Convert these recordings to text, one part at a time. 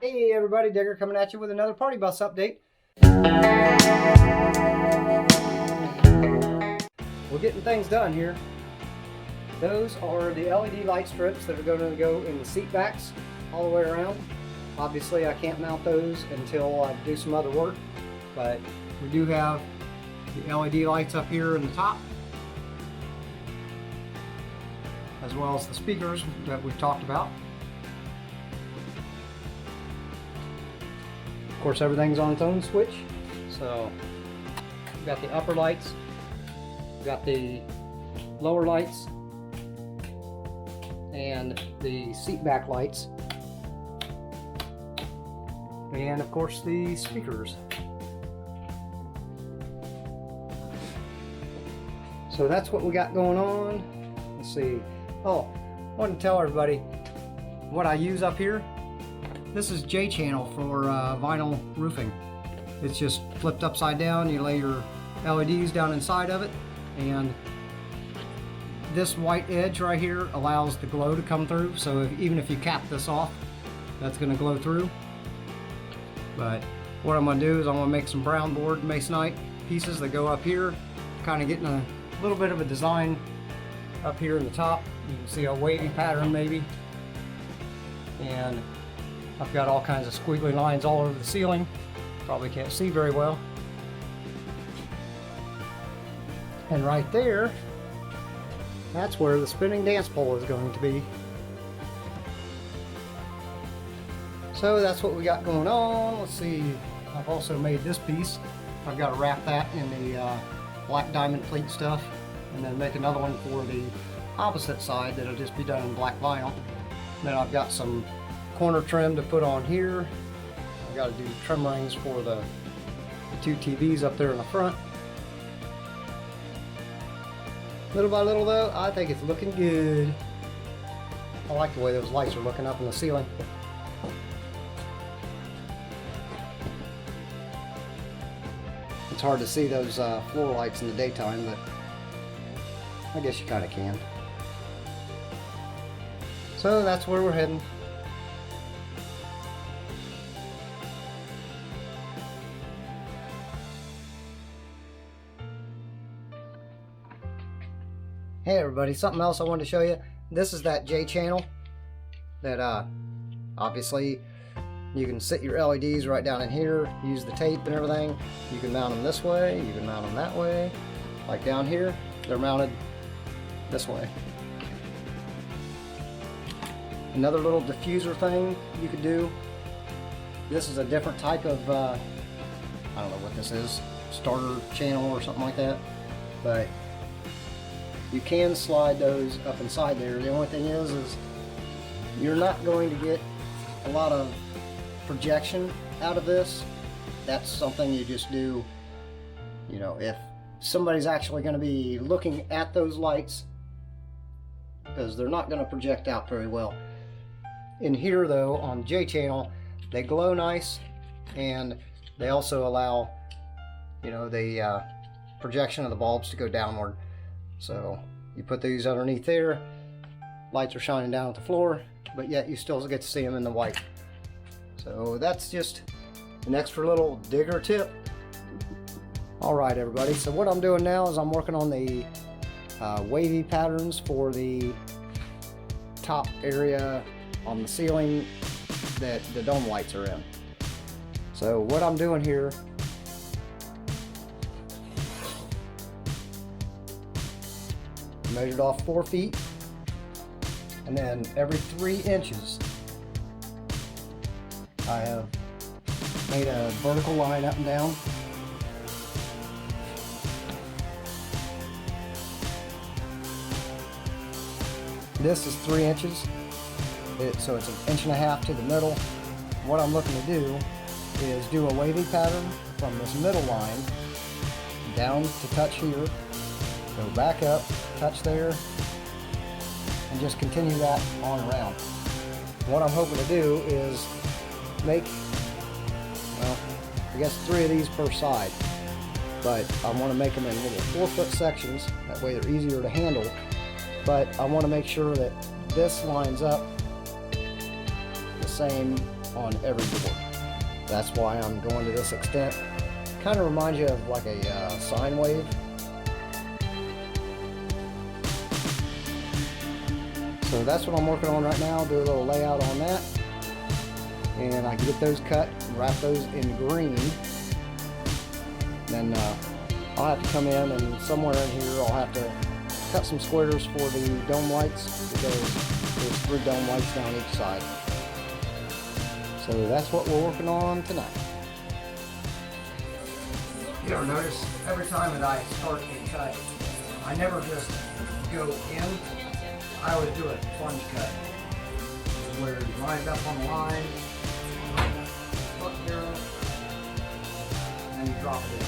Hey everybody, Digger coming at you with another party bus update. We're getting things done here. Those are the LED light strips that are going to go in the seat backs all the way around. Obviously I can't mount those until I do some other work, but we do have the LED lights up here in the top, as well as the speakers that we've talked about. Of course, everything's on its own switch. So we've got the upper lights, we've got the lower lights, and the seat back lights, and of course the speakers. So that's what we got going on. Let's see. Oh, I wanted to tell everybody what I use up here. This is J channel for vinyl roofing. It's just flipped upside down. You lay your LEDs down inside of it, and this white edge right here allows the glow to come through. So even if you cap this off, that's going to glow through. But what I'm going to do is I'm going to make some brown board masonite pieces that go up here, kind of getting a little bit of a design up here in the top. You can see a wavy pattern maybe, and I've got all kinds of squiggly lines all over the ceiling. Probably can't see very well. And right there, that's where the spinning dance pole is going to be. So that's what we got going on. Let's see, I've also made this piece. I've got to wrap that in the black diamond pleat stuff, and then make another one for the opposite side that'll just be done in black vinyl. Then I've got some corner trim to put on here. I've got to do trim rings for the two TVs up there in the front. Little by little though, I think it's looking good. I like the way those lights are looking up in the ceiling. It's hard to see those floor lights in the daytime, but I guess you kind of can. So that's where we're heading. Hey everybody, something else I wanted to show you. This is that J channel that obviously you can sit your LEDs right down in here, use the tape and everything. You can mount them this way, you can mount them that way. Like down here, they're mounted this way. Another little diffuser thing you could do. This is a different type of, I don't know what this is, starter channel or something like that. But you can slide those up inside there. The only thing is you're not going to get a lot of projection out of this. That's something you just do, you know, if somebody's actually going to be looking at those lights, because they're not going to project out very well. In here though, on J channel, they glow nice, and they also allow, you know, the projection of the bulbs to go downward. So you put these underneath there, lights are shining down at the floor, but yet you still get to see them in the white. So that's just an extra little Digger tip. Alright everybody, so what I'm doing now is I'm working on the wavy patterns for the top area on the ceiling that the dome lights are in. So what I'm doing here, measured off 4 feet, and then every 3 inches I have made a vertical line up and down. This is 3 inches, so it's 1.5 inches to the middle. What I'm looking to do is do a wavy pattern from this middle line down to touch here, go back up, touch there, and just continue that on around. What I'm hoping to do is make, well, I guess 3 of these per side, but I want to make them in little 4-foot sections. That way they're easier to handle. But I want to make sure that this lines up the same on every board. That's why I'm going to this extent. Kind of reminds you of like a sine wave. So that's what I'm working on right now. Do a little layout on that, and I can get those cut and wrap those in green. Then I'll have to come in, and somewhere in here I'll have to cut some squares for the dome lights, because there's 3 dome lights down each side. So that's what we're working on tonight. You ever notice every time that I start a cut, I never just go in. I always do a plunge cut, where you line it up on the line, look here, and you drop it in.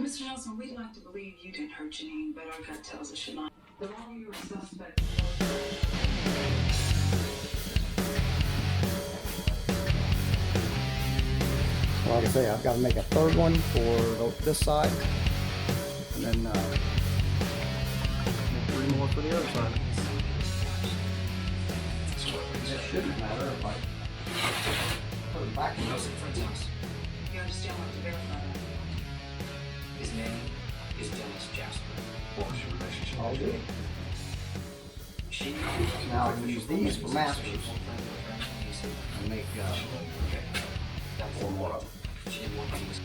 Mr. Nelson, we'd like to believe you didn't hurt Janine, but our gut tells us you lied. The wrong you were suspect. Like I say, I've got to make a 3rd one for this side, and then 3 more for the other side. It shouldn't matter if I put it back in those different house. You understand what to verify that? His name is Dennis Jasper. What was your relationship? I'll do it. She Now I can use these for masters and make One up. She didn't want things.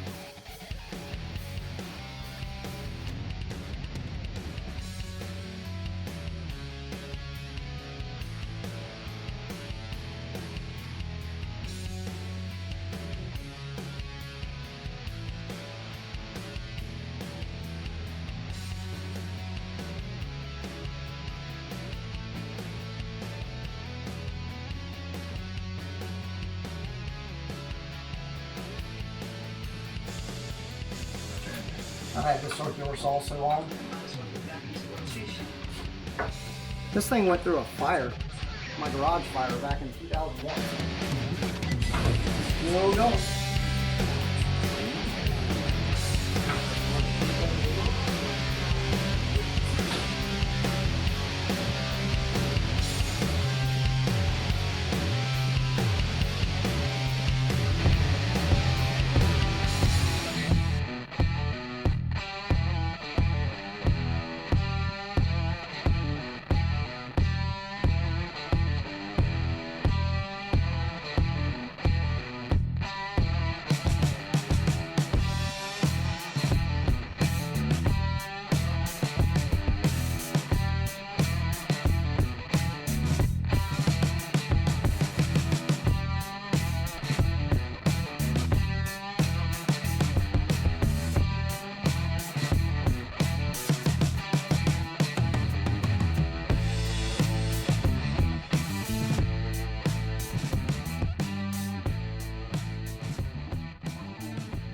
I've had this circular saw so long. This thing went through a fire, my garage fire back in 2001. No, don't.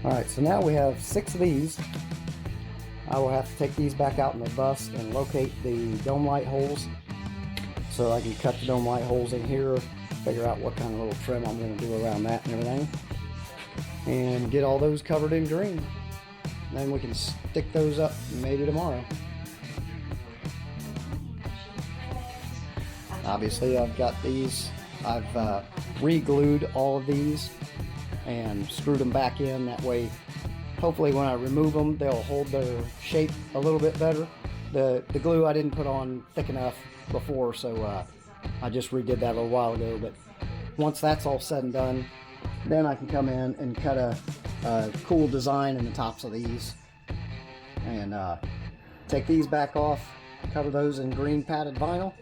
Alright, so now we have 6 of these. I will have to take these back out in the bus and locate the dome light holes so I can cut the dome light holes in here, figure out what kind of little trim I'm going to do around that and everything, and get all those covered in green. Then we can stick those up maybe tomorrow. Obviously I've got these, I've re-glued all of these and screwed them back in. That way hopefully when I remove them, they'll hold their shape a little bit better. The glue I didn't put on thick enough before, so I just redid that a little while ago. But once that's all said and done, then I can come in and cut a cool design in the tops of these, and take these back off, cover those in green padded vinyl.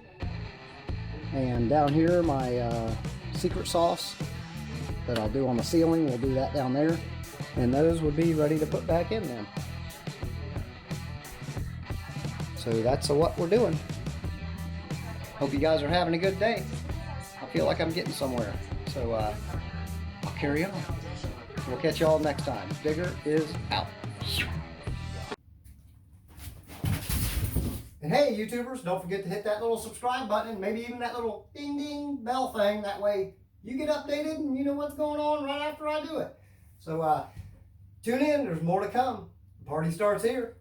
And down here, my secret sauce that I'll do on the ceiling, we'll do that down there, and those would be ready to put back in then. So that's what we're doing. Hope you guys are having a good day. I feel like I'm getting somewhere, so I'll carry on. We'll catch y'all next time. Digger is out. And hey, YouTubers, don't forget to hit that little subscribe button and maybe even that little ding ding bell thing. That way you get updated and you know what's going on right after I do it. So tune in, there's more to come. The party starts here.